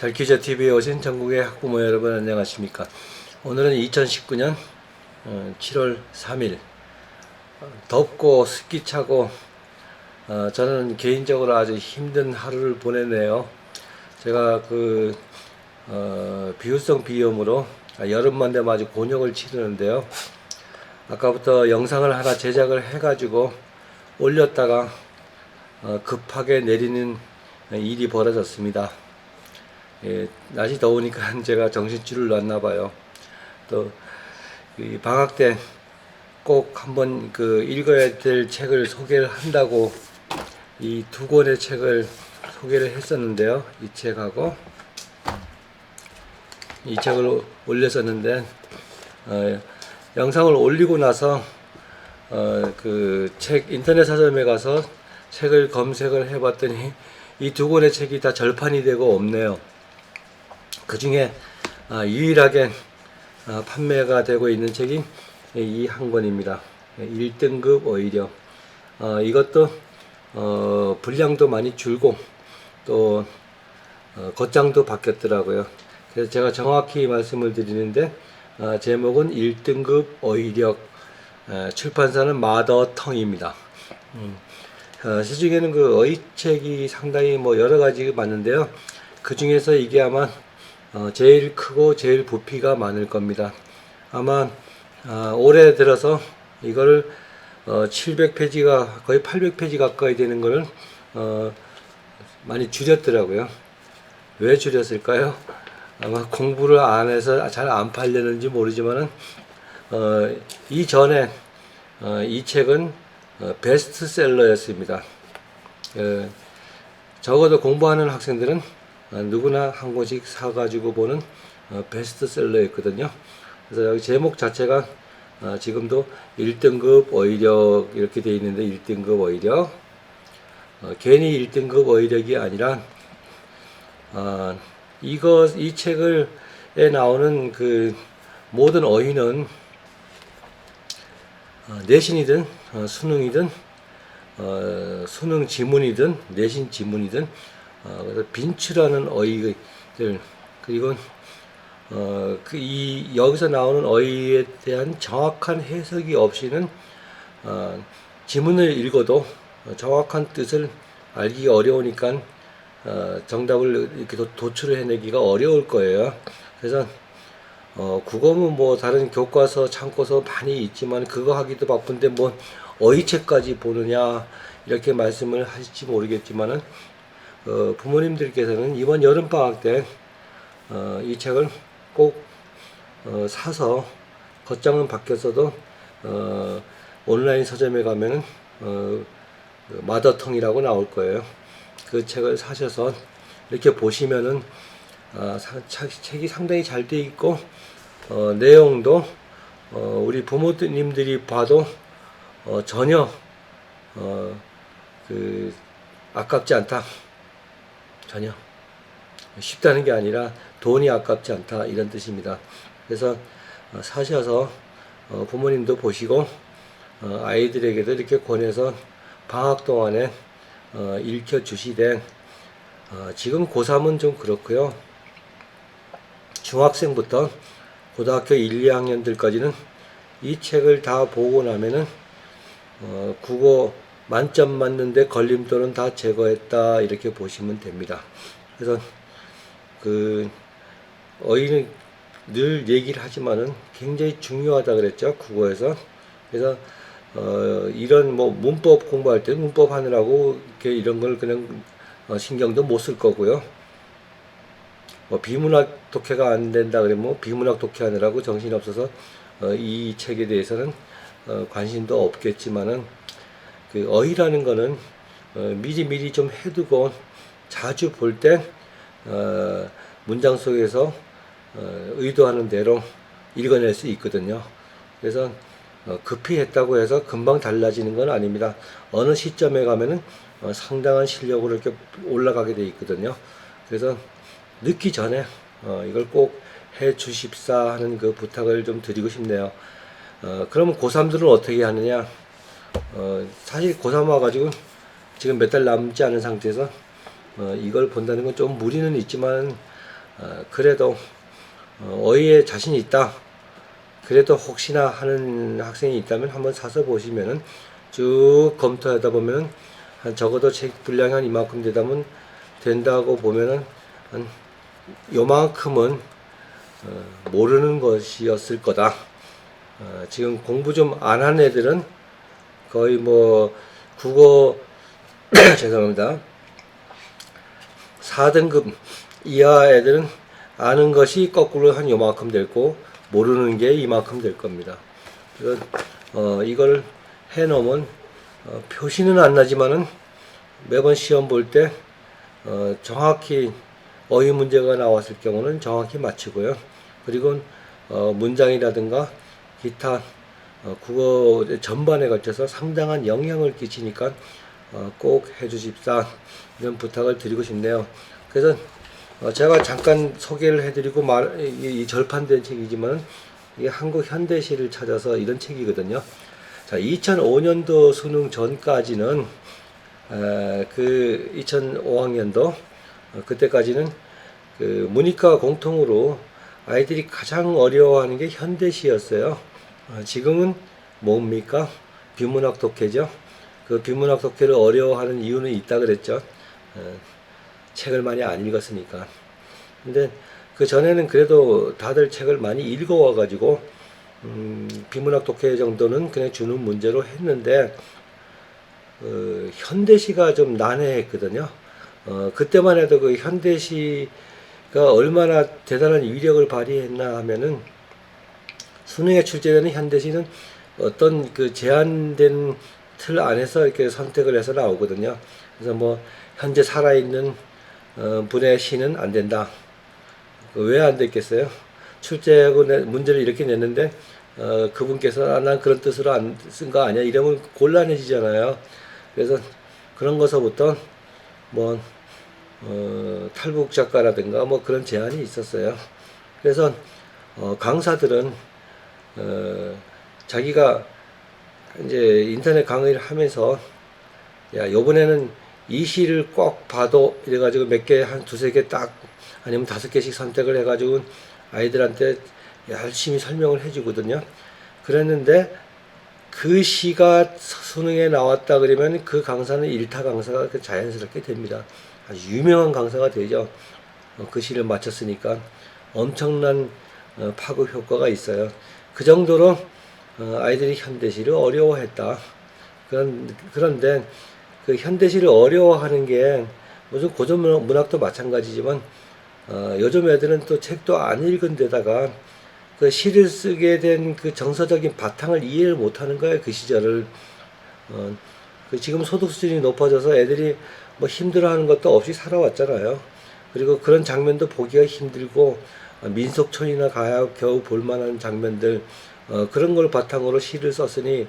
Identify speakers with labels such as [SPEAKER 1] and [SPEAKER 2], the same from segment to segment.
[SPEAKER 1] 달키자TV에 오신 전국의 학부모 여러분 안녕하십니까. 오늘은 2019년 7월 3일 덥고 습기차고 저는 개인적으로 아주 힘든 하루를 보내네요. 제가 비후성 비염으로 여름만 되면 아주 곤욕을 치르는데요. 아까부터 영상을 하나 제작을 해가지고 올렸다가 급하게 내리는 일이 벌어졌습니다. 날이 더우니까 제가 정신줄을 놨나봐요. 또 방학 때 꼭 한번 읽어야 될 책을 소개를 한다고 이 두 권의 책을 소개를 했었는데요. 이 책하고 이 책을 올렸었는데 영상을 올리고 나서 책 인터넷 서점에 가서 책을 검색을 해봤더니 이 두 권의 책이 다 절판이 되고 없네요. 그 중에 유일하게 판매가 되고 있는 책이 이 한 권입니다. 1등급 오히려. 이것도 분량도 많이 줄고 또 겉장도 바뀌었더라고요. 그래서 제가 정확히 말씀을 드리는데 제목은 1등급 어휘력, 출판사는 마더텅입니다. 시중에는 어휘책이 상당히 여러 가지 많은데요. 그 중에서 이게 아마 제일 크고 제일 부피가 많을 겁니다. 아마 올해 들어서 이거를 700페이지가 거의 800페이지 가까이 되는 거를 많이 줄였더라고요. 왜 줄였을까요? 아마 공부를 안 해서 잘 안 팔렸는지 모르지만은 이전에 이 책은 베스트셀러였습니다. 적어도 공부하는 학생들은 누구나 한 권씩 사가지고 보는 베스트셀러였거든요. 그래서 여기 제목 자체가 지금도 1등급 어휘력 이렇게 되어 있는데 1등급 어휘력, 괜히 1등급 어휘력이 아니라 이 책에 나오는 모든 어휘는 내신이든 수능이든 수능 지문이든 내신 지문이든 그래서 빈출하는 어휘들, 그리고 여기서 나오는 어휘에 대한 정확한 해석이 없이는 지문을 읽어도 정확한 뜻을 알기 어려우니까 정답을 이렇게 도출을 해내기가 어려울 거예요. 그래서 국어는 다른 교과서, 참고서 많이 있지만 그거 하기도 바쁜데 어휘책까지 보느냐 이렇게 말씀을 하실지 모르겠지만은 부모님들께서는 이번 여름방학 때 이 책을 꼭 사서 겉장은 바뀌었어도 온라인 서점에 가면은 마더텅이라고 나올 거예요. 그 책을 사셔서 이렇게 보시면은 책이 상당히 잘 돼 있고 내용도 우리 부모님들이 봐도 전혀 아깝지 않다. 전혀 쉽다는 게 아니라 돈이 아깝지 않다 이런 뜻입니다. 그래서 사셔서 부모님도 보시고 아이들에게도 이렇게 권해서 방학 동안에 읽혀 주시되 지금 고3은 좀 그렇고요. 중학생부터 고등학교 1, 2학년들까지는 이 책을 다 보고 나면은 국어 만점 맞는데 걸림돌은 다 제거했다 이렇게 보시면 됩니다. 그래서 어휘는 늘 얘기를 하지만은 굉장히 중요하다 그랬죠, 국어에서. 그래서 이런 문법 공부할 때 문법 하느라고 이렇게 이런 걸 그냥 신경도 못 쓸 거고요. 비문학 독해가 안 된다 그러면 비문학 독해하느라고 정신이 없어서 이 책에 대해서는 관심도 없겠지만은 어휘라는 거는 미리 좀 해두고 자주 볼 때 문장 속에서 의도하는 대로 읽어낼 수 있거든요. 그래서 급히 했다고 해서 금방 달라지는 건 아닙니다. 어느 시점에 가면은 상당한 실력으로 이렇게 올라가게 돼 있거든요. 그래서 늦기 전에 이걸 꼭 해 주십사 하는 부탁을 좀 드리고 싶네요. 그러면 고3들은 어떻게 하느냐? 사실 고3 와가지고 지금 몇 달 남지 않은 상태에서 이걸 본다는 건 좀 무리는 있지만 그래도 어휘에 자신이 있다, 그래도 혹시나 하는 학생이 있다면 한번 사서 보시면은 쭉 검토하다 보면은 한 적어도 책 분량이 한 이만큼 되다면 된다고 보면은 한 요만큼은 모르는 것이었을 거다. 지금 공부 좀 안 한 애들은 거의 뭐 국어 죄송합니다. 4등급 이하 애들은 아는 것이 거꾸로 한 요만큼 됐고 모르는 게 이만큼 될 겁니다. 그래서 이걸 해놓으면 표시는 안 나지만은 매번 시험 볼 때 정확히 어휘 문제가 나왔을 경우는 정확히 맞추고요. 그리고 문장이라든가 기타 국어 전반에 걸쳐서 상당한 영향을 끼치니까 꼭 해주십사, 이런 부탁을 드리고 싶네요. 그래서 제가 잠깐 소개를 해드리고 이 절판된 책이지만 이게 한국 현대시를 찾아서 이런 책이거든요. 자, 2005년도 수능 전까지는 그 2005학년도 그때까지는 그 문이과 공통으로 아이들이 가장 어려워하는 게 현대시였어요. 지금은 뭡니까? 비문학 독해죠. 그 비문학 독해를 어려워하는 이유는 있다 그랬죠. 책을 많이 안 읽었으니까. 근데 그 전에는 그래도 다들 책을 많이 읽어와 가지고 비문학 독해 정도는 그냥 주는 문제로 했는데 현대시가 좀 난해했거든요. 그때만 해도 그 현대시가 얼마나 대단한 위력을 발휘했나 하면은 수능에 출제되는 현대시는 어떤 그 제한된 틀 안에서 이렇게 선택을 해서 나오거든요. 그래서 뭐 현재 살아있는 분의 시는 안 된다. 왜 안 됐겠어요? 출제하고 문제를 이렇게 냈는데 그분께서 난 그런 뜻으로 안 쓴 거 아니야, 이러면 곤란해지잖아요. 그래서 그런 것서부터 뭐 탈북 작가라든가 뭐 그런 제한이 있었어요. 그래서 강사들은 자기가 이제 인터넷 강의를 하면서 야, 요번에는 이 시를 꼭 봐도 이래가지고 몇 개, 한 두세 개 딱, 아니면 5개씩 선택을 해가지고 아이들한테 열심히 설명을 해주거든요. 그랬는데 그 시가 수능에 나왔다 그러면 그 강사는 일타 강사가 자연스럽게 됩니다. 아주 유명한 강사가 되죠. 그 시를 맞췄으니까 엄청난 파급 효과가 있어요. 그 정도로 아이들이 현대시를 어려워했다. 그런데 그 현대시를 어려워하는 게 무슨 고전 문학도 마찬가지지만 요즘 애들은 또 책도 안 읽은 데다가 그 시를 쓰게 된 그 정서적인 바탕을 이해를 못하는 거예요. 그 시절을 그 지금 소득 수준이 높아져서 애들이 뭐 힘들어하는 것도 없이 살아왔잖아요. 그리고 그런 장면도 보기가 힘들고 민속촌이나 가야 겨우 볼만한 장면들 그런 걸 바탕으로 시를 썼으니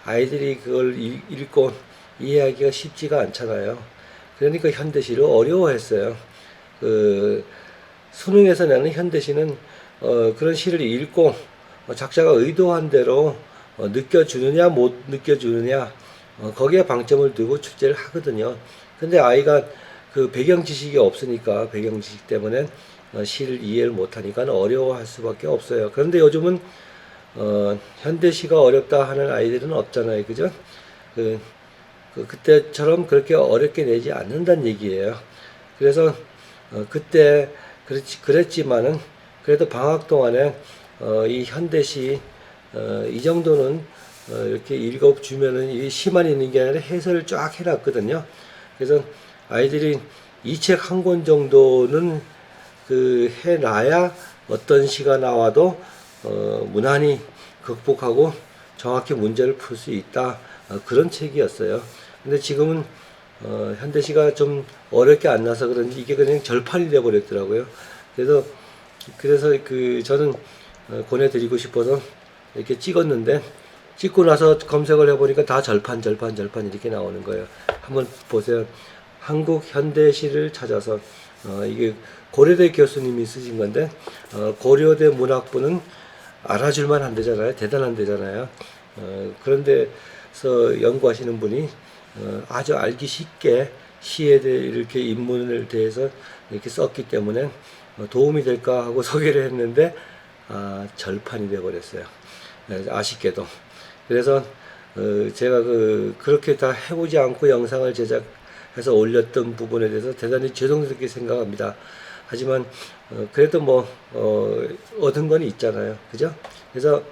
[SPEAKER 1] 아이들이 그걸 읽고 이해하기가 쉽지가 않잖아요. 그러니까 현대시를 어려워했어요. 그 수능에서 내는 현대시는 그런 시를 읽고 작자가 의도한 대로 느껴주느냐 못 느껴주느냐 거기에 방점을 두고 출제를 하거든요. 근데 아이가 그 배경 지식이 없으니까 배경 지식 때문에 시를 이해를 못하니까 어려워할 수밖에 없어요. 그런데 요즘은 현대시가 어렵다 하는 아이들은 없잖아요, 그죠? 그때처럼 그렇게 어렵게 내지 않는다는 얘기예요. 그래서 그때 그랬지만은 그래도 방학 동안에 이 현대시 이 정도는 이렇게 읽어주면은 이 시만 있는 게 아니라 해설을 쫙 해놨거든요. 그래서 아이들이 이 책 한 권 정도는 그 해놔야 어떤 시가 나와도 무난히 극복하고 정확히 문제를 풀 수 있다. 그런 책이었어요. 근데 지금은 현대시가 좀 어렵게 안 나서 그런지 이게 그냥 절판이 돼 버렸더라고요. 그래서 그 저는 권해드리고 싶어서 이렇게 찍었는데 찍고 나서 검색을 해보니까 다 절판 이렇게 나오는 거예요. 한번 보세요. 한국 현대시를 찾아서 이게 고려대 교수님이 쓰신 건데 고려대 문학부는 알아줄만 한 데잖아요. 대단한 데잖아요. 그런 데서 연구하시는 분이 아주 알기 쉽게 시에 대해 이렇게 인문을 대해서 이렇게 썼기 때문에 도움이 될까 하고 소개를 했는데 절판이 되어 버렸어요. 아쉽게도. 그래서 제가 그렇게 다 해보지 않고 영상을 제작해서 올렸던 부분에 대해서 대단히 죄송스럽게 생각합니다. 하지만 그래도 뭐 얻은 건 있잖아요, 그죠? 그래서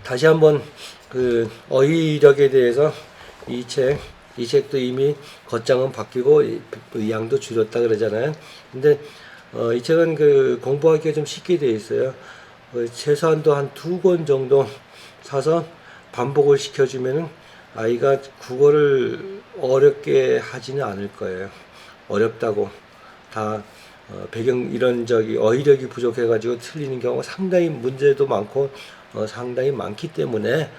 [SPEAKER 1] 다시 한번 어휘력에 대해서 이 책도 이미 겉장은 바뀌고 양도 줄였다 그러잖아요. 근데 이 책은 공부하기가 좀 쉽게 되어 있어요. 최소한도 한 2권 정도 사서 반복을 시켜주면은 아이가 국어를 어렵게 하지는 않을 거예요. 어렵다고 다 배경 이런 어휘력이 부족해가지고 틀리는 경우가 상당히 문제도 많고 상당히 많기 때문에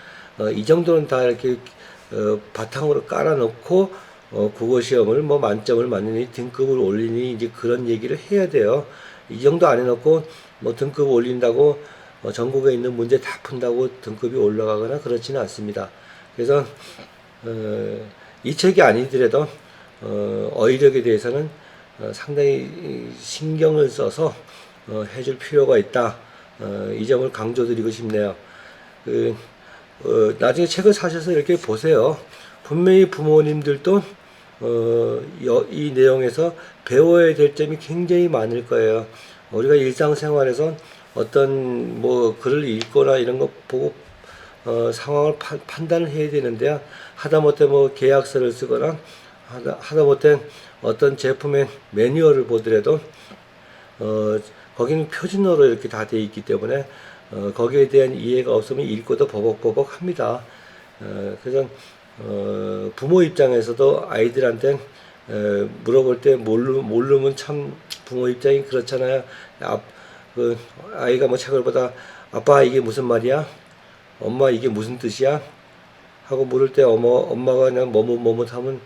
[SPEAKER 1] 이 정도는 다 이렇게 바탕으로 깔아놓고 국어 시험을 뭐 만점을 맞느니 등급을 올리니 이제 그런 얘기를 해야 돼요. 이 정도 안 해놓고 뭐 등급 올린다고 전국에 있는 문제 다 푼다고 등급이 올라가거나 그렇지는 않습니다. 그래서 이 책이 아니더라도 어휘력에 대해서는 상당히 신경을 써서 해줄 필요가 있다. 이 점을 강조드리고 싶네요. 나중에 책을 사셔서 이렇게 보세요. 분명히 부모님들도 이 내용에서 배워야 될 점이 굉장히 많을 거예요. 우리가 일상생활에서 어떤 뭐 글을 읽거나 이런 거 보고 상황을 판단을 해야 되는데요. 하다못해 뭐 계약서를 쓰거나 하다못해 어떤 제품의 매뉴얼을 보더라도 거기는 표준어로 이렇게 다 되어 있기 때문에 거기에 대한 이해가 없으면 읽고도 버벅버벅 합니다. 그래서 부모 입장에서도 아이들한테 물어볼 때 모르면 참 부모 입장이 그렇잖아요. 아이가 뭐 책을 보다 아빠 이게 무슨 말이야? 엄마 이게 무슨 뜻이야? 하고 물을 때 엄마가 그냥 뭐뭐 하면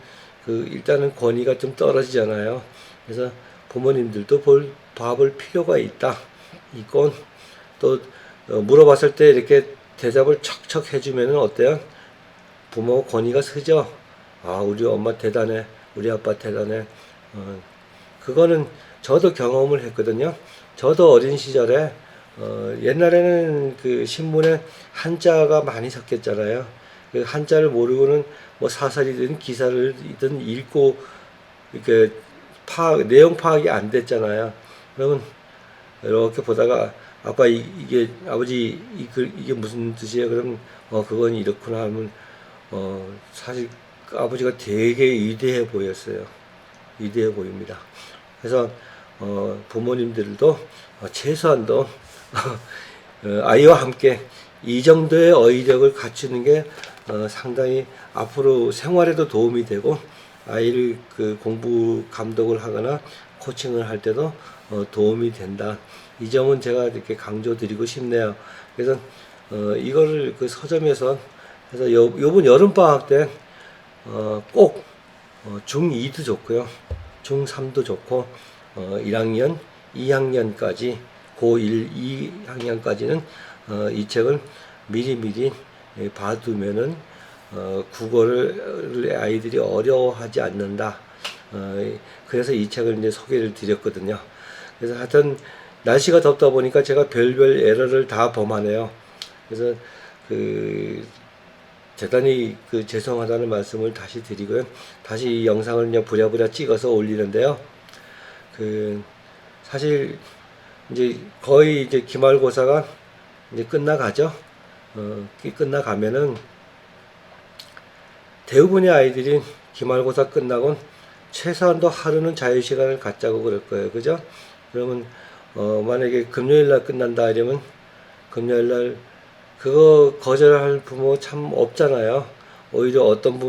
[SPEAKER 1] 일단은 권위가 좀 떨어지잖아요. 그래서 부모님들도 봐볼 필요가 있건 또 물어봤을 때 이렇게 대답을 척척 해주면은 어때요? 부모 권위가 서죠. 우리 엄마 대단해, 우리 아빠 대단해. 그거는 저도 경험을 했거든요. 저도 어린 시절에 옛날에는 신문에 한자가 많이 섞였잖아요. 한자를 모르고는 뭐 사설이든 기사를든 읽고 이렇게 내용 파악이 안 됐잖아요. 그러면 이렇게 보다가 이게 아버지 이게 무슨 뜻이에요? 그러면 그건 이렇구나 하면 사실 아버지가 되게 위대해 보였어요. 위대해 보입니다. 그래서 부모님들도 최소한도 아이와 함께 이 정도의 어휘력을 갖추는 게 상당히 앞으로 생활에도 도움이 되고 아이를 공부 감독을 하거나 코칭을 할 때도 도움이 된다. 이 점은 제가 이렇게 강조드리고 싶네요. 그래서 이거를 서점에서 해서 요번 여름 방학 때 꼭 중2도 좋고요. 중3도 좋고 1학년, 2학년까지 고1, 2학년까지는 이 책을 미리미리 봐두면은 국어를 아이들이 어려워하지 않는다. 그래서 이 책을 이제 소개를 드렸거든요. 그래서 하여튼 날씨가 덥다 보니까 제가 별별 에러를 다 범하네요. 그래서 대단히 죄송하다는 말씀을 다시 드리고요. 다시 이 영상을 그냥 부랴부랴 찍어서 올리는데요. 사실 이제 거의 이제 기말고사가 이제 끝나가죠. 끝나가면은 대부분의 아이들이 기말고사 끝나고 최소한도 하루는 자유시간을 갖자고 그럴 거예요. 그죠? 그러면 만약에 금요일날 끝난다 이러면 금요일날 그거 거절할 부모 참 없잖아요. 오히려 어떤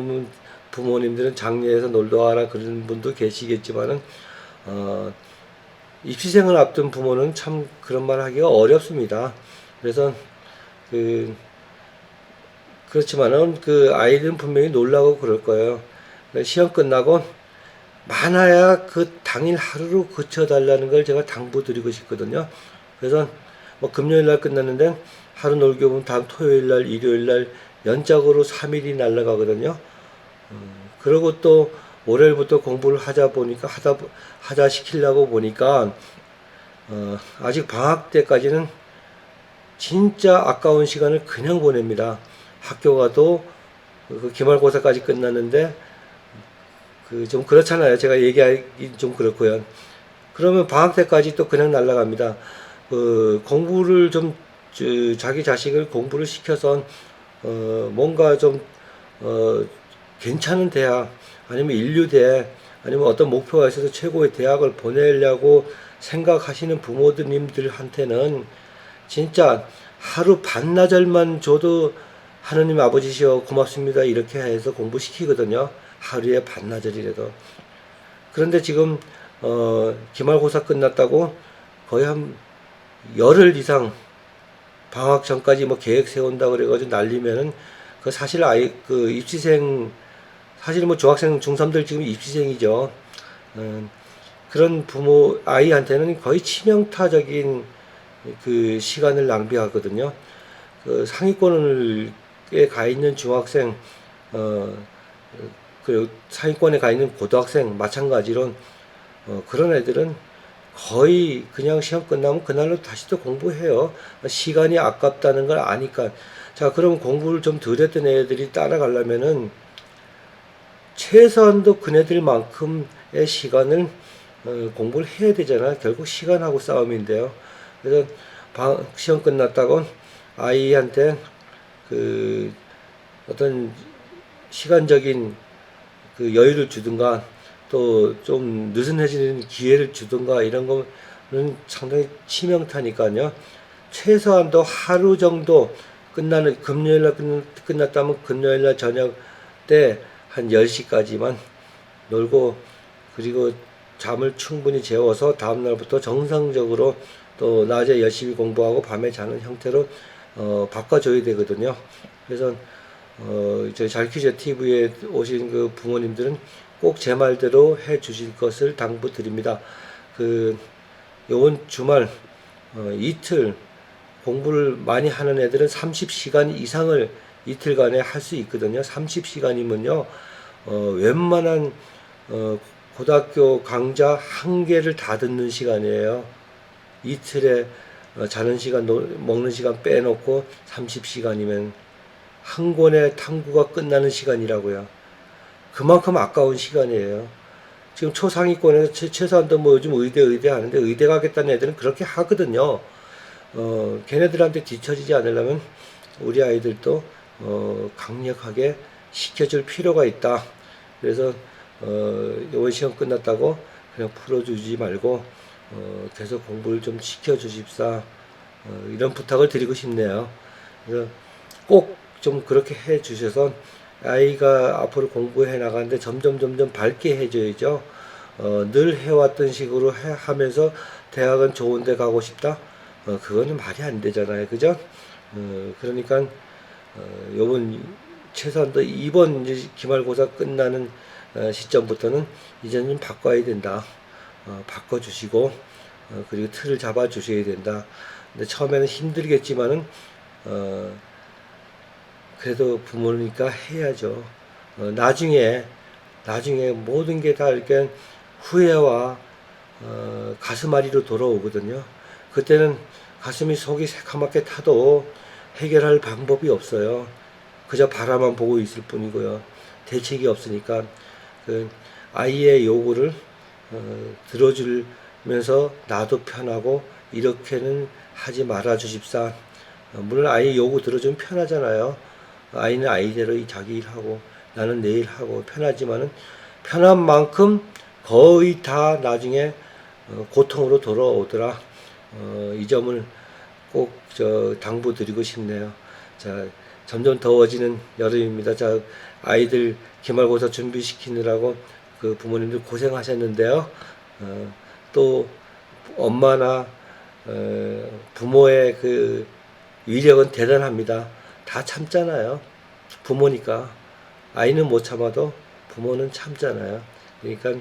[SPEAKER 1] 부모님들은 장례에서 놀러 와라 그런 분도 계시겠지만은 입시생을 앞둔 부모는 참 그런 말 하기가 어렵습니다. 그래서 그렇지만은 아이들은 분명히 놀라고 그럴 거예요. 시험 끝나고 많아야 당일 하루로 그쳐달라는 걸 제가 당부드리고 싶거든요. 그래서 뭐 금요일날 끝났는데 하루 놀게 보면 다음 토요일날, 일요일날 연짝으로 3일이 날아가거든요. 그리고 또 월요일부터 공부를 하자 시키려고 보니까 아직 방학 때까지는 진짜 아까운 시간을 그냥 보냅니다. 학교 가도 그 기말고사까지 끝났는데 그 좀 그렇잖아요. 제가 얘기하기 좀 그렇고요. 그러면 방학 때까지 또 그냥 날아갑니다. 공부를 좀 자기 자식을 공부를 시켜서 뭔가 좀 괜찮은 대학 아니면 인류대 아니면 어떤 목표가 있어서 최고의 대학을 보내려고 생각하시는 부모님들한테는 진짜 하루 반나절만 줘도 하느님 아버지시여 고맙습니다 이렇게 해서 공부시키거든요. 하루에 반나절이라도. 그런데 지금 기말고사 끝났다고 거의 한 열흘 이상 방학 전까지 뭐 계획 세운다 그래가지고 날리면은 그 사실 그 입시생 사실 뭐 중학생 중3들 지금 입시생이죠. 그런 부모 아이한테는 거의 치명타적인 그 시간을 낭비하거든요. 그 상위권에 가 있는 중학생 그리고 상위권에 가 있는 고등학생 마찬가지로 그런 애들은 거의 그냥 시험 끝나면 그날로 다시 또 공부해요. 시간이 아깝다는 걸 아니까. 자, 그럼 공부를 좀 덜 했던 애들이 따라가려면은 최소한도 그네들만큼의 시간을 공부를 해야 되잖아요. 결국 시간하고 싸움인데요. 그래서 시험 끝났다고 아이한테 그 어떤 시간적인 그 여유를 주든가 또 좀 느슨해지는 기회를 주든가 이런 거는 상당히 치명타니까요. 최소한도 하루 정도 금요일날 끝났다면 금요일날 저녁 때 한 10시까지만 놀고 그리고 잠을 충분히 재워서 다음날부터 정상적으로 또 낮에 열심히 공부하고 밤에 자는 형태로 바꿔줘야 되거든요. 그래서 저희 잘퀴즈 TV에 오신 그 부모님들은 꼭 제 말대로 해 주실 것을 당부드립니다. 요번 주말 이틀 공부를 많이 하는 애들은 30시간 이상을 이틀간에 할 수 있거든요. 30시간이면요 웬만한 고등학교 강좌 한 개를 다 듣는 시간이에요. 이틀에 자는 시간 먹는 시간 빼놓고 30시간이면 한 권의 탐구가 끝나는 시간이라고요. 그만큼 아까운 시간이에요. 지금 초상위권에서 최소한도 뭐 요즘 의대 하는데 의대 가겠다는 애들은 그렇게 하거든요. 걔네들한테 뒤처지지 않으려면 우리 아이들도 강력하게 시켜줄 필요가 있다. 그래서 이번 시험 끝났다고 그냥 풀어주지 말고 계속 공부를 좀 시켜주십사. 이런 부탁을 드리고 싶네요. 그래서 꼭 좀 그렇게 해 주셔서 아이가 앞으로 공부해 나가는데 점점 밝게 해줘야죠. 늘 해왔던 식으로 하면서 대학은 좋은 데 가고 싶다? 그거는 말이 안 되잖아요. 그죠? 그러니까 요번 최소한도 이번 이제 기말고사 끝나는 시점부터는 이제는 좀 바꿔야 된다. 바꿔주시고 그리고 틀을 잡아 주셔야 된다. 근데 처음에는 힘들겠지만은 그래도 부모니까 해야죠. 나중에 모든 게 다 이렇게 후회와 가슴앓이로 돌아오거든요. 그때는 가슴이 속이 새카맣게 타도 해결할 방법이 없어요. 그저 바라만 보고 있을 뿐이고요. 대책이 없으니까 그 아이의 요구를 들어주면서 나도 편하고 이렇게는 하지 말아 주십사. 물론 아이 요구 들어주면 편하잖아요. 아이는 아이대로 자기 일하고 나는 내 일하고 편하지만은 편한 만큼 거의 다 나중에 고통으로 돌아오더라. 이 점을 꼭 당부드리고 싶네요. 자, 점점 더워지는 여름입니다. 자, 아이들 기말고사 준비시키느라고 그 부모님들 고생하셨는데요. 또 엄마나 부모의 그 위력은 대단합니다. 다 참잖아요. 부모니까. 아이는 못 참아도 부모는 참잖아요. 그러니까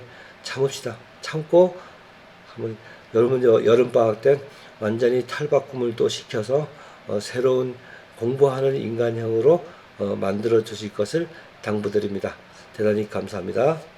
[SPEAKER 1] 참읍시다. 참고 한번 여러분 여름방학 때 완전히 탈바꿈을 또 시켜서 새로운 공부하는 인간형으로 만들어 주실 것을 당부드립니다. 대단히 감사합니다.